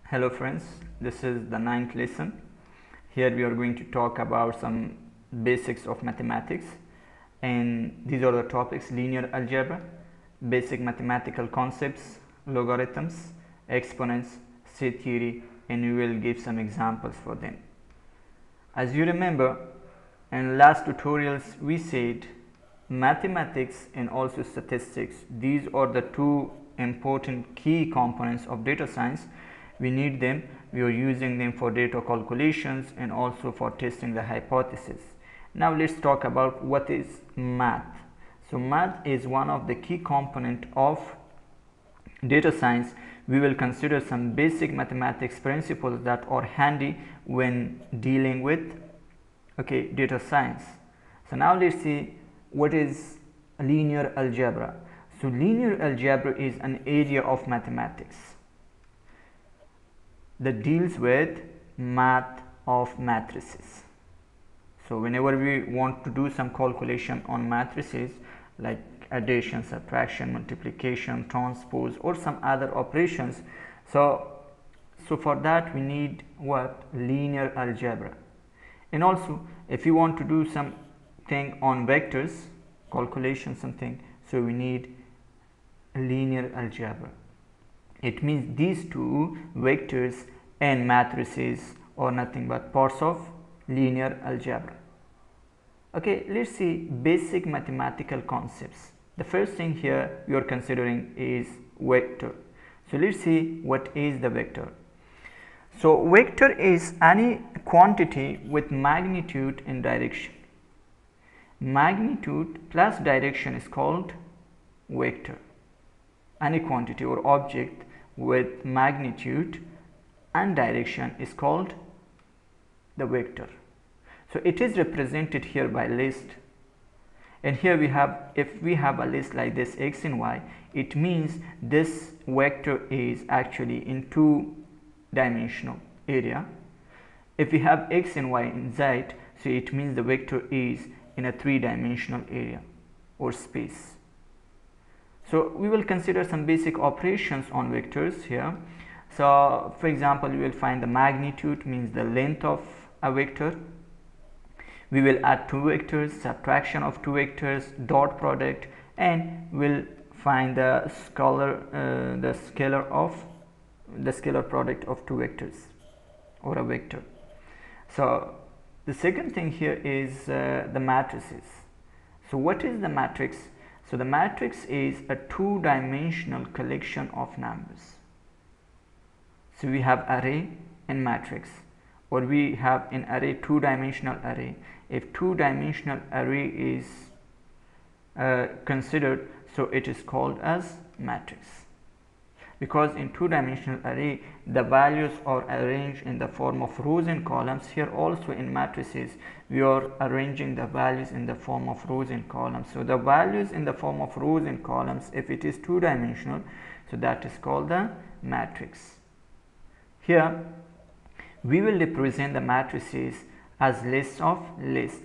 Hello friends, this is the 9th lesson. Here we are going to talk about some basics of mathematics, and these are the topics: linear algebra, basic mathematical concepts, logarithms, exponents, set theory, and we will give some examples for them. As you remember, in last tutorials we said mathematics and also statistics, these are the two important key components of data science. We need them. We are using them for data calculations and also for testing the hypothesis. Now let's talk about what is math. So math is one of the key component of data science. We will consider some basic mathematics principles that are handy when dealing with data science. So now let's see what is linear algebra. So linear algebra is an area of mathematics that deals with math of matrices. So whenever we want to do some calculation on matrices like addition, subtraction, multiplication, transpose, or some other operations, so for that we need what? Linear algebra. And also if you want to do something on vectors, calculation something, so we need linear algebra. It means these two, vectors and matrices, are nothing but parts of linear algebra. Okay, let's see basic mathematical concepts. The first thing here we are considering is vector. So let's see what is the vector. So vector is any quantity with magnitude and direction. Magnitude plus direction is called vector. Any quantity or object with magnitude and direction is called the vector. So it is represented here by list, and here we have, if we have a list like this, x and y, it means this vector is actually in two-dimensional area. If we have x and y in z, so it means the vector is in a three-dimensional area or space. So we will consider some basic operations on vectors here. So for example, we will find the magnitude, means the length of a vector. We will add two vectors, subtraction of two vectors, dot product, and we'll find the scalar product of two vectors or a vector. So the second thing here is the matrices. So what is the matrix? So the matrix is a two-dimensional collection of numbers. So we have array and matrix, or we have an array, two-dimensional array. If two-dimensional array is considered, so it is called as matrix, because in two-dimensional array the values are arranged in the form of rows and columns. Here also in matrices we are arranging the values in the form of rows and columns. So the values in the form of rows and columns, if it is two-dimensional, so that is called the matrix. Here we will represent the matrices as lists of lists,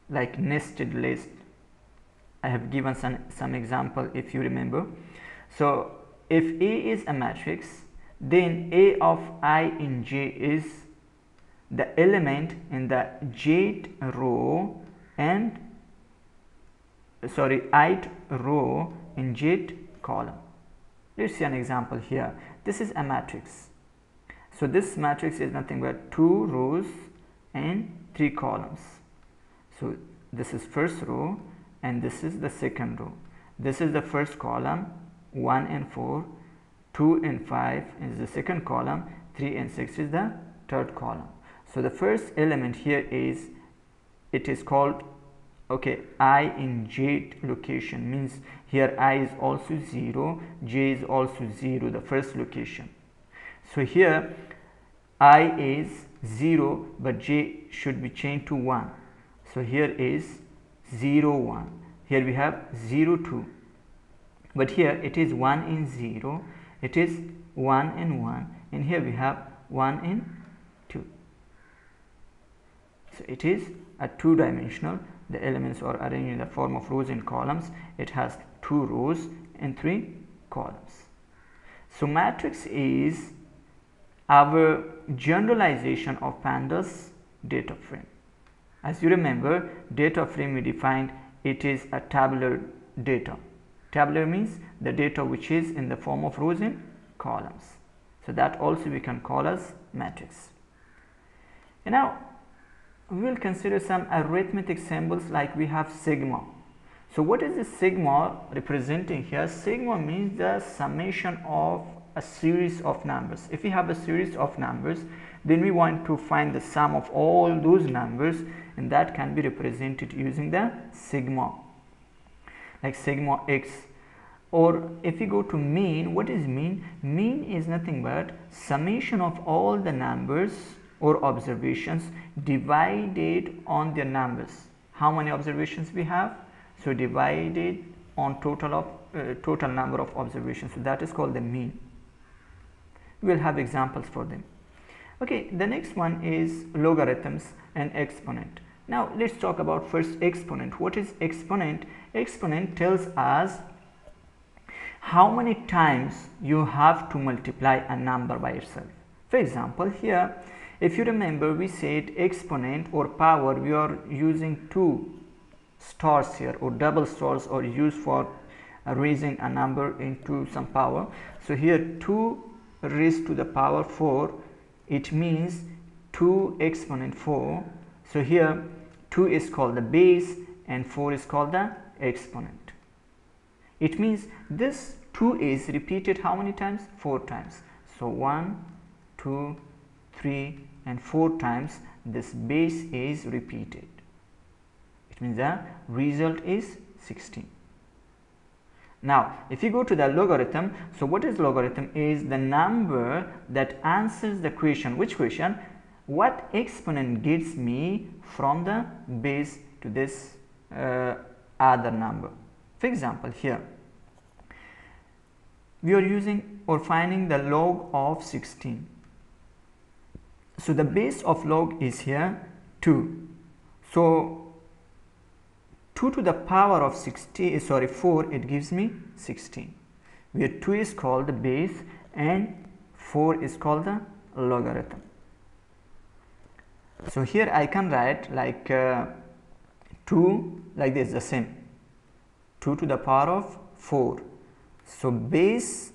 like nested list. I have given some example if you remember. So if A is a matrix, then A of I in J is the element in the jth row and ith row in jth column. Let's see an example here. This is a matrix. So this matrix is nothing but two rows and three columns. So this is first row and this is the second row. This is the first column, 1 and 4, 2 and 5 is the second column, 3 and 6 is the third column. So the first element here is, it is called I in j location, means here I is also 0, j is also 0, the first location. So here I is 0 but j should be changed to 1. So here is 0 1, here we have 0 2, but here it is 1 and 0, it is 1 and 1, and here we have 1 and 2. So it is a two-dimensional. The elements are arranged in the form of rows and columns. It has two rows and three columns. So matrix is our generalization of pandas data frame. As you remember, data frame we defined it is a tabular data. Tabular means the data which is in the form of rows and columns. So that also we can call as matrix. And now we will consider some arithmetic symbols, like we have sigma. So what is the sigma representing here? Sigma means the summation of a series of numbers. If we have a series of numbers, then we want to find the sum of all those numbers, and that can be represented using the sigma, like sigma x. Or if we go to mean, what is mean? Mean is nothing but summation of all the numbers or observations divided on their numbers. How many observations we have? So divided on total number of observations. So that is called the mean. We will have examples for them. Okay, the next one is logarithms and exponent. Now let's talk about first exponent. What is exponent? Exponent tells us how many times you have to multiply a number by itself. For example, here if you remember, we said exponent or power, we are using two stars here, or double stars, or used for raising a number into some power. So here 2 raised to the power 4, it means 2 exponent 4. So here 2 is called the base and 4 is called the exponent. It means this 2 is repeated how many times? 4 times. So 1, 2, 3 and 4 times this base is repeated. It means the result is 16. Now if you go to the logarithm, so what is logarithm? Is the number that answers the question. Which question? What exponent gets me from the base to this other number? For example, here we are using or finding the log of 16. So the base of log is here 2. So 2 to the power of 4, it gives me 16, where 2 is called the base and 4 is called the logarithm. So here I can write like 2 like this, the same, 2 to the power of 4. So base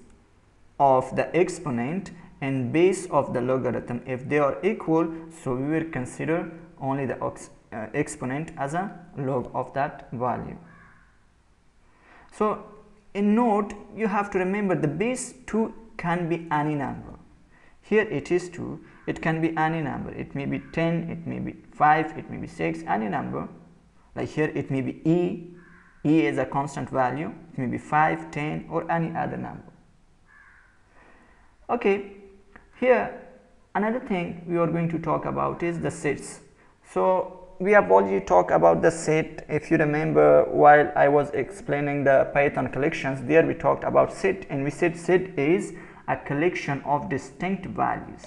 of the exponent and base of the logarithm, if they are equal, so we will consider only the exponent as a log of that value. So in note, you have to remember the base 2 can be any number. Here it is 2, it can be any number. It may be 10, it may be 5, it may be 6, any number. Like here it may be e is a constant value, it may be 5, 10 or any other number. Okay, here another thing we are going to talk about is the sets. So we have already talked about the set. If you remember, while I was explaining the Python collections, there we talked about set, and we said set is a collection of distinct values.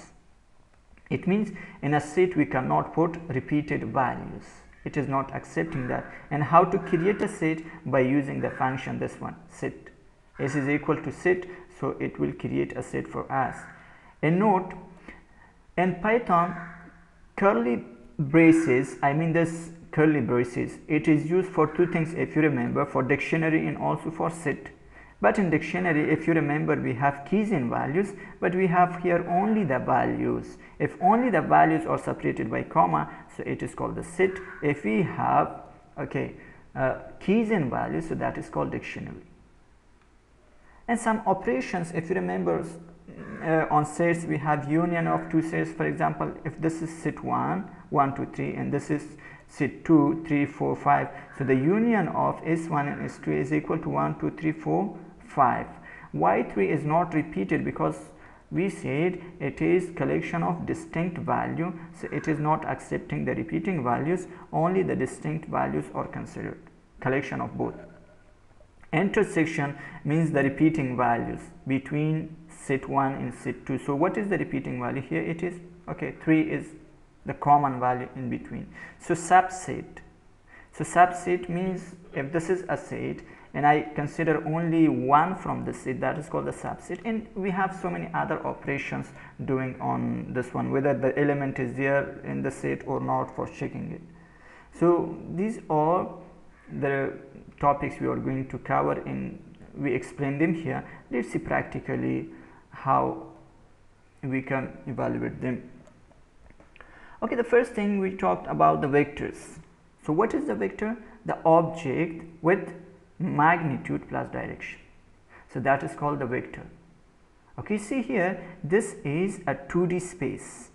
It means in a set we cannot put repeated values. It is not accepting that. And how to create a set? By using the function, this one, set. S is equal to set, so it will create a set for us. And note, in Python, curly braces, I mean this curly braces, it is used for two things if you remember, for dictionary and also for set. But in dictionary, if you remember, we have keys and values, but we have here only the values. If only the values are separated by comma, so it is called the set. If we have keys and values, so that is called dictionary. And some operations, if you remember, on sets we have union of two sets. For example, if this is set 1, 1, 2, 3, and this is set 2, 3, 4, 5, so the union of S1 and S2 is equal to 1, 2, 3, 4, 5. Why 3 is not repeated? Because we said it is collection of distinct value, so it is not accepting the repeating values, only the distinct values are considered, collection of both. Intersection means the repeating values between set 1 and set 2. So what is the repeating value? Here it is 3 is the common value in between. So subset. So subset means if this is a set and I consider only one from the set, that is called the subset, and we have so many other operations doing on this one, whether the element is there in the set or not, for checking it. So these are the topics we are going to cover, and we explain them here. Let's see practically how we can evaluate them. Okay, the first thing we talked about the vectors. So what is the vector? The object with magnitude plus direction. So that is called the vector. Okay, see here, this is a 2D space,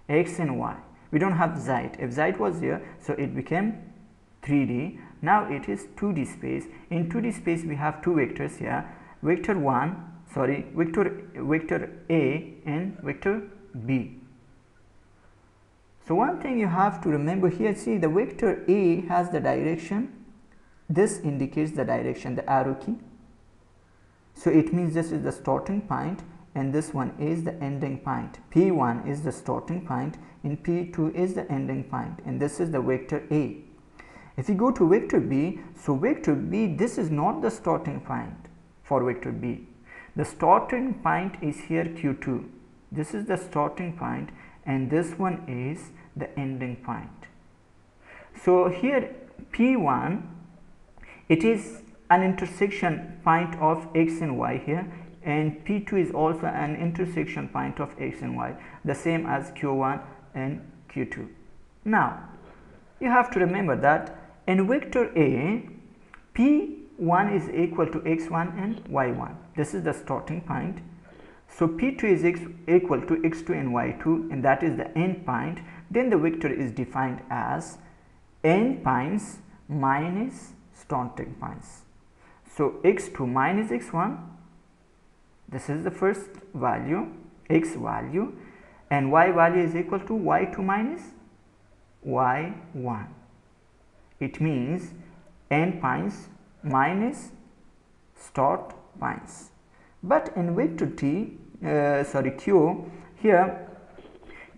x and y. We don't have z. If z was here, so it became 3D. Now it is 2D space. In 2D space we have two vectors here, vector A and vector B. So one thing you have to remember here, see the vector A has the direction, this indicates the direction, the arrow key. So it means this is the starting point and this one is the ending point. P1 is the starting point and P2 is the ending point, and this is the vector A. If you go to vector B, so vector B, this is not the starting point for vector B. The starting point is here Q2. This is the starting point and this one is the ending point. So here P1, it is an intersection point of x and y here, and P2 is also an intersection point of x and y, the same as Q1 and Q2. Now you have to remember that in vector A, P1 is equal to x1 and y1. This is the starting point. So P2 is equal to x2 and y2, and that is the end point. Then the vector is defined as end points minus starting points. So x2 minus x1, this is the first value, x value, and y value is equal to y2 minus y1. It means end points minus start points. But in vector Q, here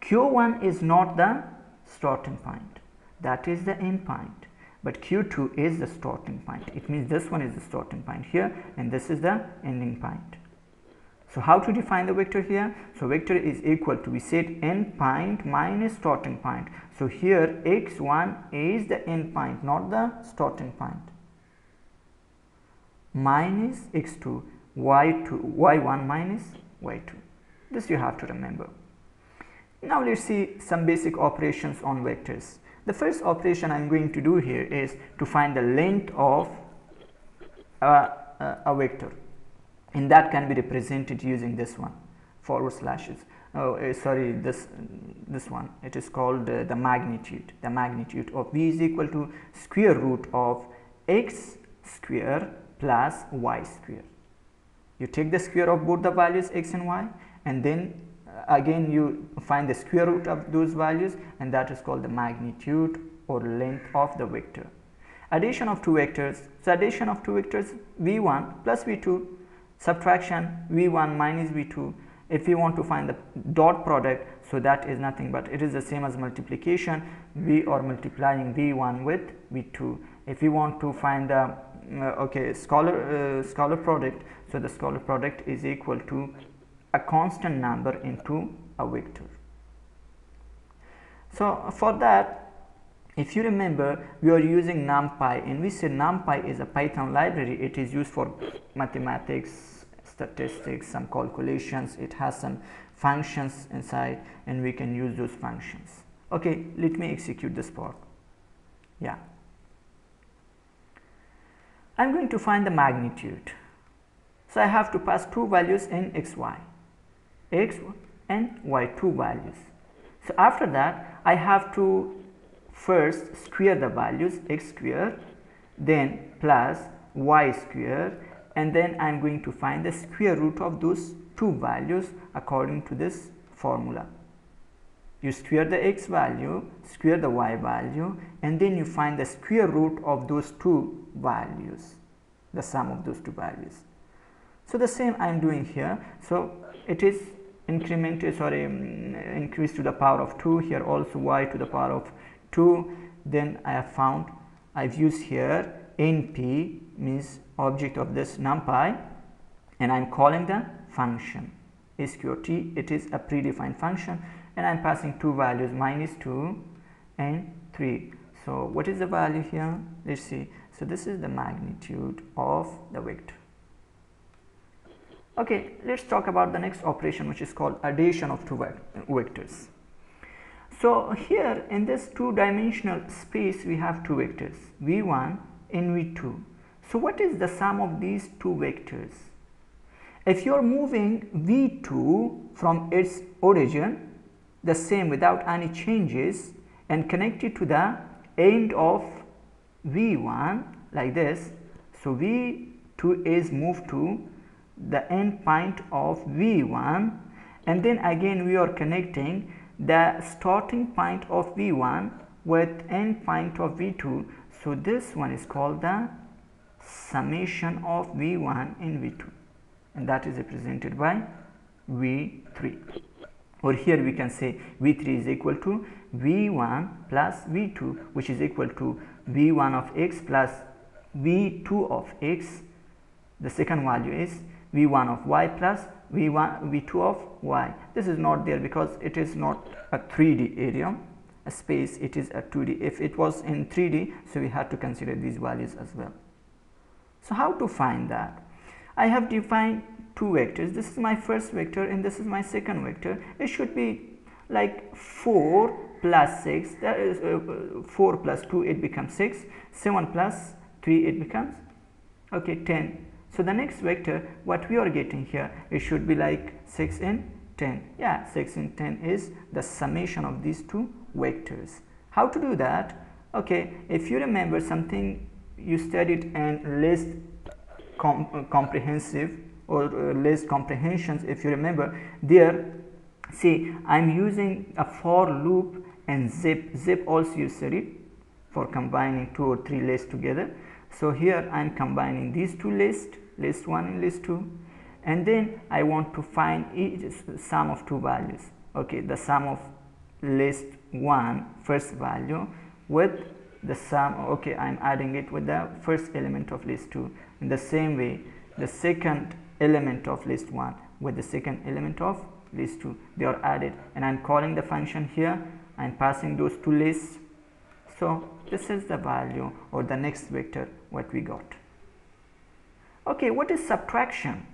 Q1 is not the starting point, that is the end point, but Q2 is the starting point. It means this one is the starting point here and this is the ending point. So how to define the vector here? So vector is equal to, we said, end point minus starting point. So here x1 is the end point, not the starting point, minus x2, y1 minus y2. This you have to remember. Now let's see some basic operations on vectors. The first operation I'm going to do here is to find the length of a vector, and that can be represented using this one, forward slashes. This one, it is called the magnitude. The magnitude of v is equal to square root of x square plus y square. You take the square of both the values x and y, and then again you find the square root of those values, and that is called the magnitude or length of the vector. Addition of two vectors. So addition of two vectors, v1 plus v2, subtraction v1 minus v2. If we want to find the dot product, so that is nothing but it is the same as multiplication. We are multiplying v1 with v2. If we want to find the scalar product, so the scalar product is equal to a constant number into a vector. So for that, if you remember, we are using numpy, and we say numpy is a Python library. It is used for mathematics, statistics, some calculations. It has some functions inside, and we can use those functions. Okay, let me execute this part. Yeah, I'm going to find the magnitude. So I have to pass two values in xy, x and y, two values. So after that, I have to first square the values, x square, then plus y square, and then I am going to find the square root of those two values according to this formula. You square the x value, square the y value, and then you find the square root of those two values, the sum of those two values. So the same I am doing here. So it is increased to the power of 2, here also y to the power of 2. Then I have found, I've used here np means object of this numpy, and I'm calling the function sqrt. It is a predefined function, and I'm passing two values, -2 and 3. So what is the value here? Let's see. So this is the magnitude of the vector. Okay, let's talk about the next operation, which is called addition of two vectors. So here in this two-dimensional space we have two vectors, v1 and v2. So what is the sum of these two vectors? If you are moving v2 from its origin, the same without any changes, and connect it to the end of v1 like this, so v2 is moved to the end point of v1, and then again we are connecting the starting point of v1 with end point of v2. So this one is called the summation of v1 and v2, and that is represented by v3. Or here we can say v3 is equal to v1 plus v2, which is equal to v1 of x plus v2 of x. The second value is v1 of y plus v2 of y. This is not there because it is not a 3D area, a space, it is a 2D. If it was in 3D, so we had to consider these values as well. So how to find that? I have defined two vectors. This is my first vector and this is my second vector. It should be like 4 plus 6, that is 4 plus 2, it becomes 6, 7 plus 3, it becomes, okay, 10. So the next vector, what we are getting here, it should be like 6 and 10. Yeah, 6 and 10 is the summation of these two vectors. How to do that? Okay, if you remember something you studied in list comprehensive or list comprehensions, if you remember there, see, I'm using a for loop and zip also you studied for combining 2 or 3 lists together. So here I'm combining these two lists, list 1 and list 2, and then I want to find each sum of two values. Okay, the sum of list 1 first value with the sum, okay, I'm adding it with the first element of list 2. In the same way, the second element of list 1 with the second element of list 2, they are added, and I'm calling the function here. I'm passing those two lists. So this is the value or the next vector what we got. Okay, what is subtraction?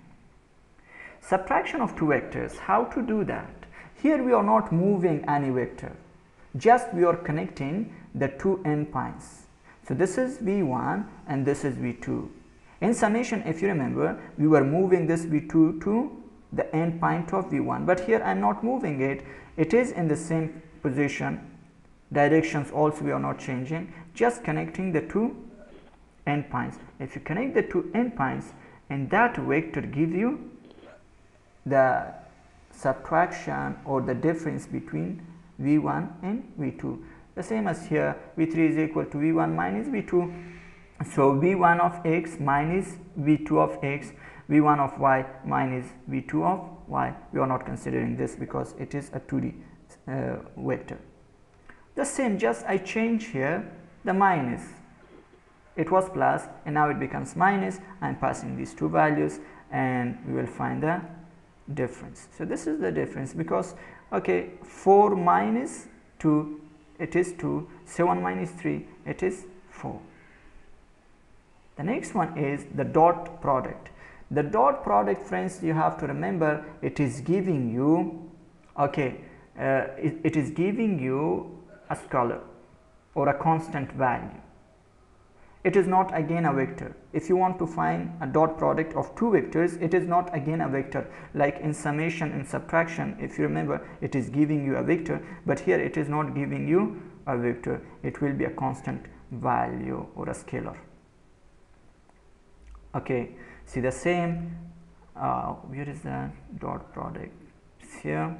Subtraction of two vectors, how to do that? Here we are not moving any vector, just we are connecting the two endpoints. So this is v1 and this is v2. In summation, if you remember, we were moving this v2 to the endpoint of v1, but here I'm not moving it. It is in the same position. Directions also we are not changing, just connecting the two endpoints. If you connect the two endpoints, and that vector gives you the subtraction or the difference between v1 and v2. The same as here, v3 is equal to v1 minus v2. So v1 of x minus v2 of x, v1 of y minus v2 of y. We are not considering this because it is a 2D vector. The same, just I change here the minus. It was plus and now it becomes minus. I'm passing these two values and we will find the difference. So this is the difference because, okay, 4 minus 2, it is 2, 7 minus 3, it is 4. The next one is the dot product. The dot product, friends, you have to remember, it is giving you, okay, it is giving you a scalar or a constant value. It is not again a vector. If you want to find a dot product of two vectors, it is not again a vector. Like in summation and subtraction, if you remember, it is giving you a vector, but here it is not giving you a vector. It will be a constant value or a scalar. Okay, see the same, where is the dot product? It's here.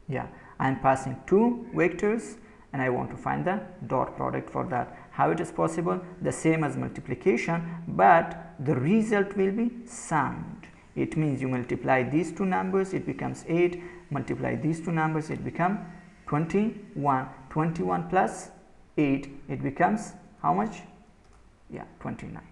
Yeah, I am passing two vectors and I want to find the dot product for that. How it is possible? The same as multiplication, but the result will be summed. It means you multiply these two numbers, it becomes 8, multiply these two numbers, it becomes 21. 21 plus 8, it becomes how much? Yeah, 29.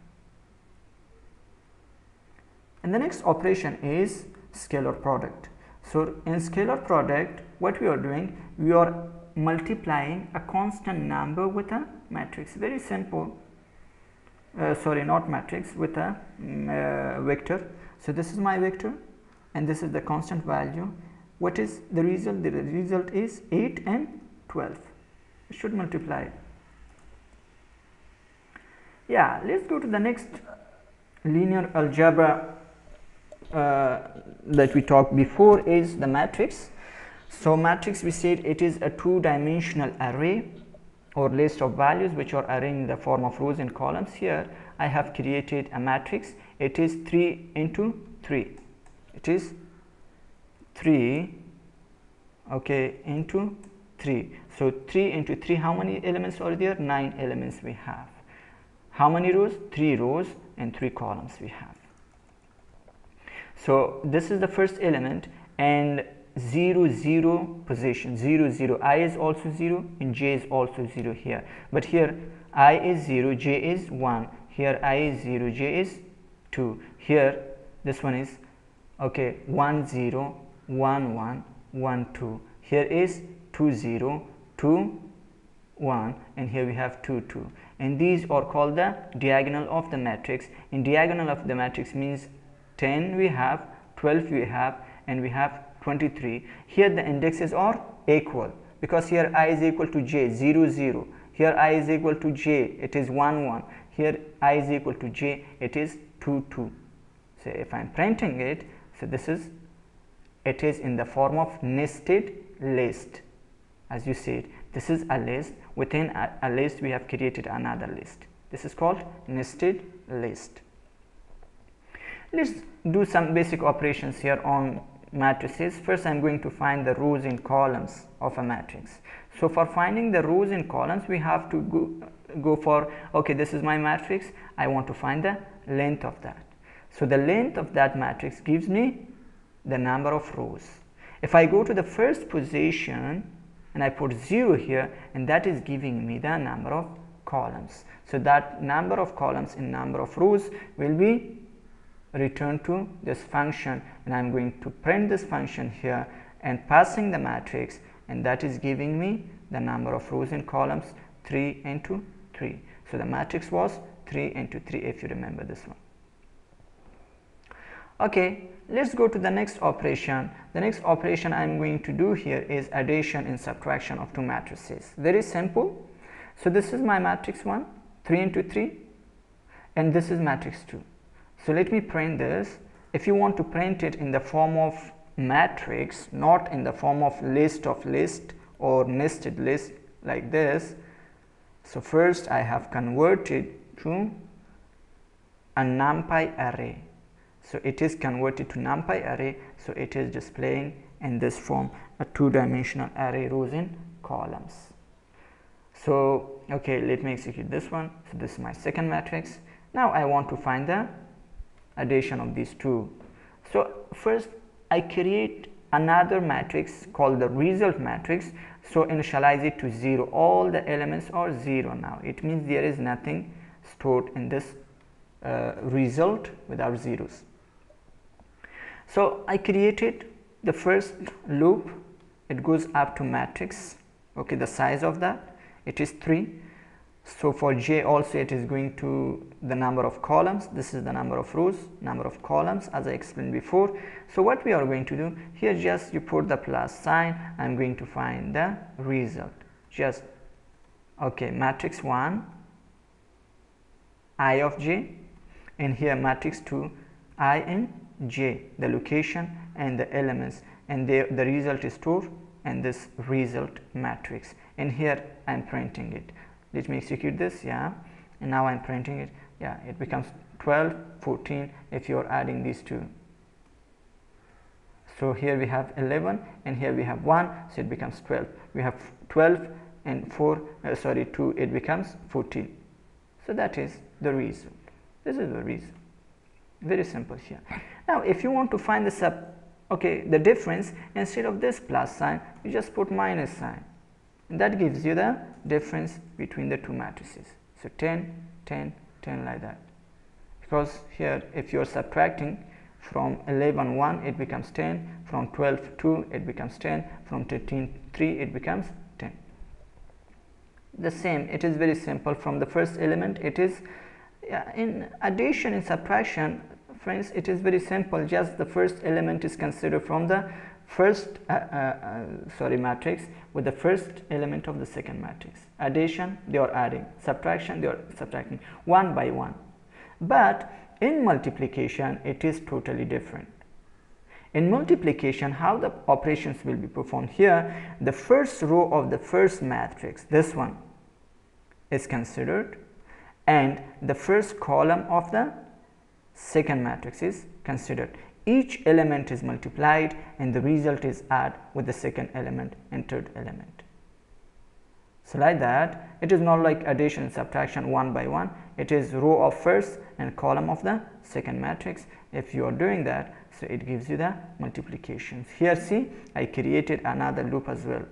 And the next operation is scalar product. So in scalar product, what we are doing, we are multiplying a constant number with a matrix. Very simple. Sorry, not matrix, with a vector. So this is my vector and this is the constant value. What is the result? The result is 8 and 12. It should multiply. Yeah, let's go to the next linear algebra that we talked before is the matrix. So matrix, we said it is a two-dimensional array or list of values which are arranged in the form of rows and columns. Here I have created a matrix. It is 3 into 3. It is 3, okay, into 3. So 3 into 3, how many elements are there? 9 elements we have. How many rows? 3 rows and 3 columns we have. So this is the first element, and 0 0 position, 0 0, I is also 0 and j is also 0 here, but here I is 0, j is 1, here I is 0, j is 2, here this one is okay 1 0 1 1 1 2, here is 2 0 2 1, and here we have 2 2, and these are called the diagonal of the matrix. In diagonal of the matrix means 10 we have, 12 we have, and we have 23. Here the indexes are equal because here I is equal to j, 0 0, here I is equal to j, it is 1 1, here I is equal to j, it is 2 2. So if I am printing it, so this is, it is in the form of nested list. As you said, this is a list, within a list we have created another list. This is called nested list. Let's do some basic operations here on matrices. First I am going to find the rows and columns of a matrix. So for finding the rows and columns we have to go for, okay, this is my matrix, I want to find the length of that. So the length of that matrix gives me the number of rows. If I go to the first position and I put 0 here, and that is giving me the number of columns. So that number of columns in number of rows will be return to this function, and I am going to print this function here and passing the matrix, and that is giving me the number of rows and columns 3 into 3. So the matrix was 3 into 3 if you remember this one. Okay, let's go to the next operation. The next operation I am going to do here is addition and subtraction of two matrices. Very simple. So this is my matrix 1, 3 into 3, and this is matrix 2. So let me print this. If you want to print it in the form of matrix, not in the form of list of list or nested list like this, so first I have converted to a numpy array. So it is converted to numpy array, so it is displaying in this form a two-dimensional array, rows and columns. So okay, let me execute this one. So this is my second matrix. Now I want to find the addition of these two. So first I create another matrix called the result matrix. So initialize it to 0. All the elements are 0 now. It means there is nothing stored in this result without zeros. So I created the first loop. It goes up to matrix. Okay, the size of that, it is 3. So for j also it is going to the number of columns. This is the number of rows, number of columns, as I explained before. So what we are going to do here, just you put the plus sign. I am going to find the result. Just okay, matrix 1 I of j, and here matrix 2 I and j, the location and the elements, and the result is stored in this result matrix, and here I am printing it. Let me execute this, yeah, and now I am printing it. Yeah, it becomes 12, 14 if you are adding these two. So here we have 11 and here we have 1, so it becomes 12. We have 12 and 2, it becomes 14. So that is the result. This is the result. Very simple here. Now if you want to find the difference, instead of this plus sign you just put minus sign, and that gives you the difference between the two matrices. So 10 10 10 like that, because here if you are subtracting from 11 1 it becomes 10, from 12 2 it becomes 10, from 13 3 it becomes 10. The same, it is very simple. From the first element it is in addition, in subtraction, friends, it is very simple. Just the first element is considered from the first matrix with the first element of the second matrix. Addition, they are adding. Subtraction, they are subtracting one by one. But in multiplication it is totally different. In multiplication, how the operations will be performed? Here the first row of the first matrix, this one, is considered, and the first column of the second matrix is considered. Each element is multiplied and the result is added with the second element and third element. So like that, it is not like addition and subtraction one by one. It is row of first and column of the second matrix. If you are doing that, so it gives you the multiplications. Here see, I created another loop as well.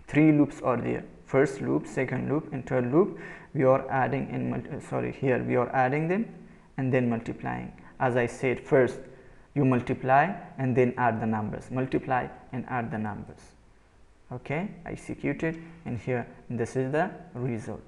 3 loops are there. First loop, second loop and third loop. We are adding in here we are adding them and then multiplying. As I said, first you multiply and then add the numbers, multiply and add the numbers. Okay, I executed, and here this is the result.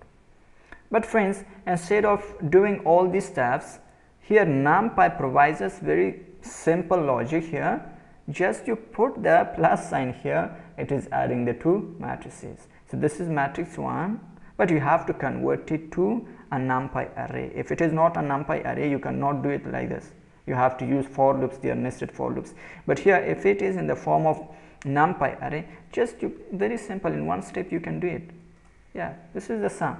But friends, instead of doing all these steps, here numpy provides us very simple logic. Here just you put the plus sign here, it is adding the two matrices. So this is matrix 1, but you have to convert it to a numpy array. If it is not a numpy array, you cannot do it like this. You have to use for loops, they are nested for loops. But here if it is in the form of numpy array, just very simple, in one step you can do it. Yeah, this is the sum.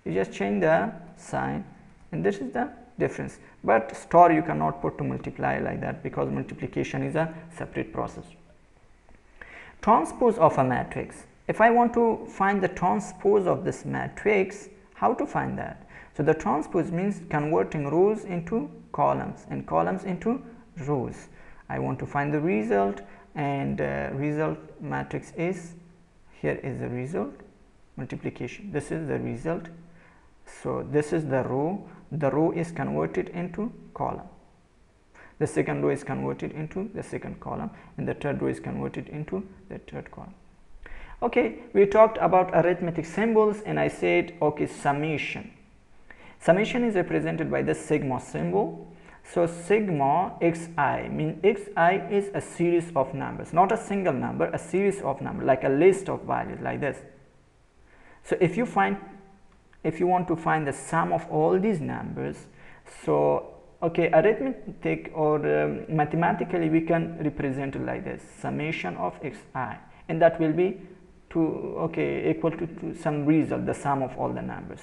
You just change the sign and this is the difference. But star you cannot put to multiply like that, because multiplication is a separate process. Transpose of a matrix. If I want to find the transpose of this matrix, how to find that? So the transpose means converting rows into columns and columns into rows. I want to find the result, and result matrix is, here is the result, multiplication. This is the result. So this is the row is converted into column. The second row is converted into the second column, and the third row is converted into the third column. Okay, we talked about arithmetic symbols, and I said, okay, summation. Summation is represented by the sigma symbol. So sigma xi means xi is a series of numbers, not a single number, a series of numbers, like a list of values like this. So if you want to find the sum of all these numbers, so okay, arithmetic or mathematically we can represent it like this, summation of xi, and that will be equal to some result, the sum of all the numbers.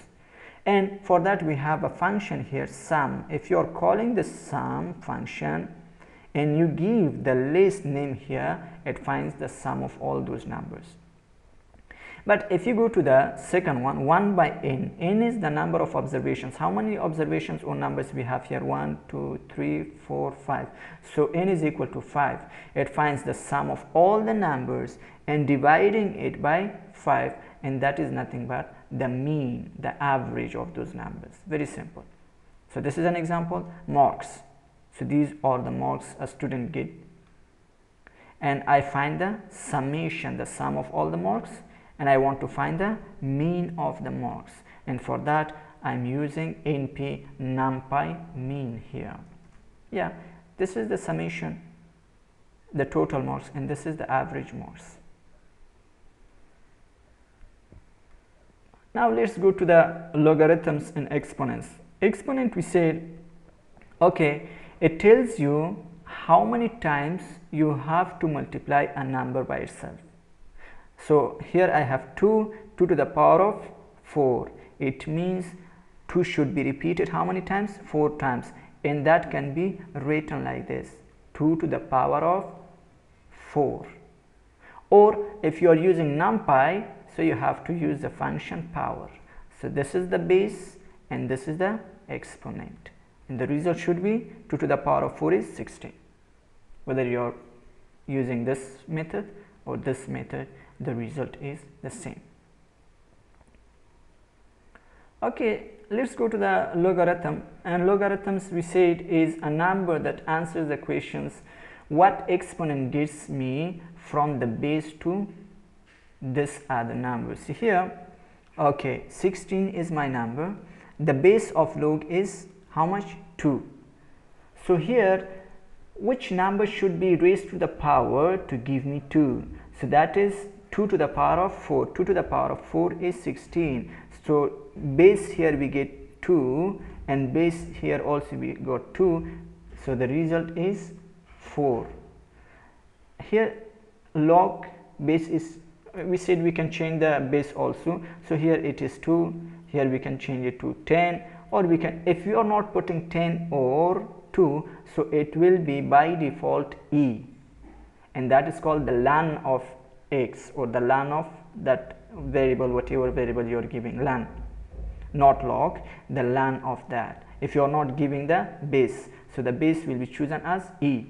And for that we have a function here, sum. If you are calling the sum function and you give the list name here, it finds the sum of all those numbers. But if you go to the second one, 1 by n, n is the number of observations. How many observations or numbers we have here? 1, 2, 3, 4, 5. So n is equal to 5. It finds the sum of all the numbers and dividing it by 5, and that is nothing but the mean, the average of those numbers. Very simple. So this is an example. Marks. So these are the marks a student get, and I find the summation, the sum of all the marks, and I want to find the mean of the marks, and for that I am using np numpy mean here. Yeah, this is the summation, the total marks, and this is the average marks. Now let's go to the logarithms and exponents. Exponent, we said, okay, it tells you how many times you have to multiply a number by itself. So here I have 2 to the power of 4. It means 2 should be repeated how many times? 4 times, and that can be written like this, 2 to the power of 4. Or if you are using numpy, so you have to use the function power. So this is the base and this is the exponent, and the result should be 2 to the power of 4 is 60. Whether you are using this method or this method, the result is the same. Okay, let's go to the logarithm. And logarithms, we said, is a number that answers the questions what exponent gets me from the base to this other number. See here, okay, 16 is my number. The base of log is how much? 2. So here, which number should be raised to the power to give me 2? So that is 2 to the power of 4. 2 to the power of 4 is 16. So base here we get 2, and base here also we got 2. So the result is 4. Here log base is, we said we can change the base also. So here it is 2. Here we can change it to 10, or we can, if you are not putting 10 or 2, so it will be by default e, and that is called the ln of x, or the ln of that variable, whatever variable you are giving, ln, not log, the ln of that, if you are not giving the base. So the base will be chosen as e,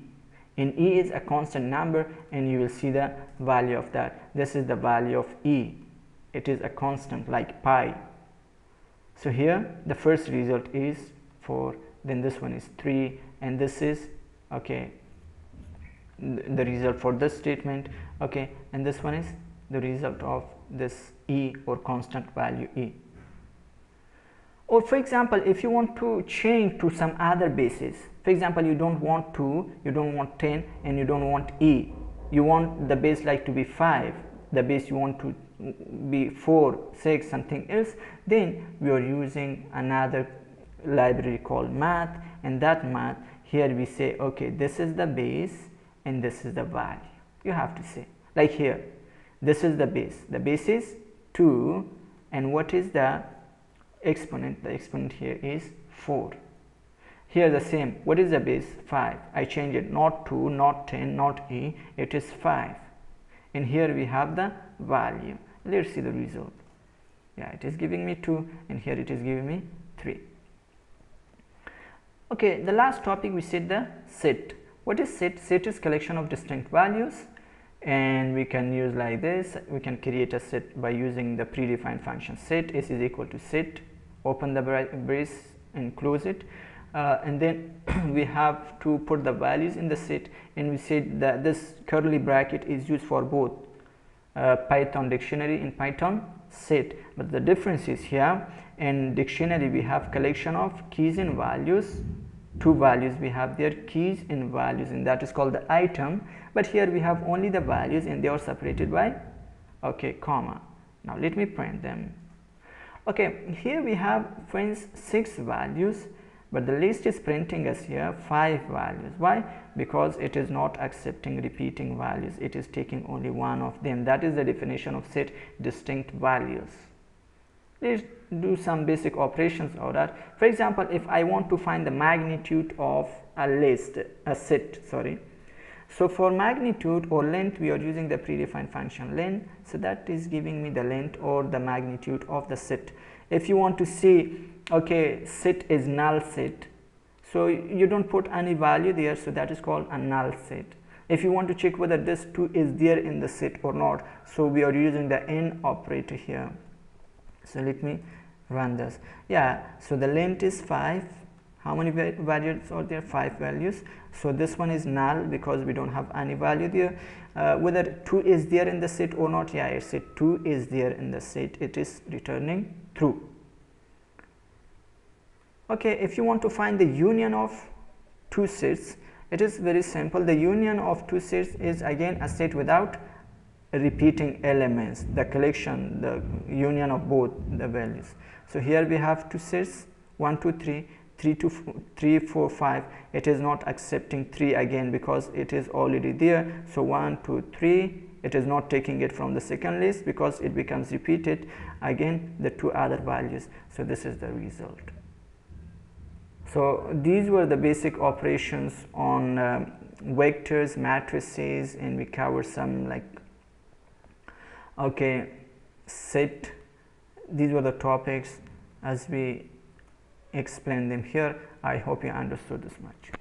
and e is a constant number, and you will see the value of that. This is the value of e. It is a constant like pi. So here the first result is 4, then this one is 3, and this is, okay, the result for this statement, okay, and this one is the result of this e, or constant value e. Or for example, if you want to change to some other bases, for example, you don't want 2, you don't want 10, and you don't want e, you want the base like to be 5, the base you want to be 4, 6, something else, then we are using another library called math, and that math, here we say, okay, this is the base and this is the value. You have to say, like here, this is the base is 2, and what is the exponent? The exponent here is 4. Here the same, what is the base? 5. I change it, not 2, not 10, not e, it is 5, and here we have the value. Let's see the result. Yeah, it is giving me 2, and here it is giving me 3. Okay, the last topic we said the set. What is set? Set is collection of distinct values, and we can use like this. We can create a set by using the predefined function set. S is equal to set, open the brace and close it, and then we have to put the values in the set, and we said that this curly bracket is used for both Python dictionary and Python set. But the difference is here, in dictionary we have collection of keys and values, 2 values we have there, keys and values, and that is called the item. But here we have only the values, and they are separated by, okay, comma. Now let me print them. Okay, here we have, friends, 6 values, but the list is printing us here 5 values. Why? Because it is not accepting repeating values, it is taking only one of them. That is the definition of set, distinct values. Let's do some basic operations of that. For example, if I want to find the magnitude of a set, sorry. So for magnitude or length, we are using the predefined function len. So that is giving me the length or the magnitude of the set. If you want to see, okay, set is null set, so you don't put any value there, so that is called a null set. If you want to check whether this 2 is there in the set or not, so we are using the n operator here. So let me run this. Yeah, so the length is 5. How many values are there? 5 values. So this one is null because we don't have any value there. Whether 2 is there in the set or not, yeah, it said 2 is there in the set, it is returning true. Okay, if you want to find the union of 2 sets, it is very simple. The union of 2 sets is again a set without repeating elements, the collection, the union of both the values. So here we have 2 sets, 1 2 3, 3 4 5. It is not accepting 3 again because it is already there. So 1 2 3, it is not taking it from the second list because it becomes repeated again the 2 other values. So this is the result. So these were the basic operations on vectors, matrices, and we covered some like, okay, set. These were the topics as we explained them here. I hope you understood this much.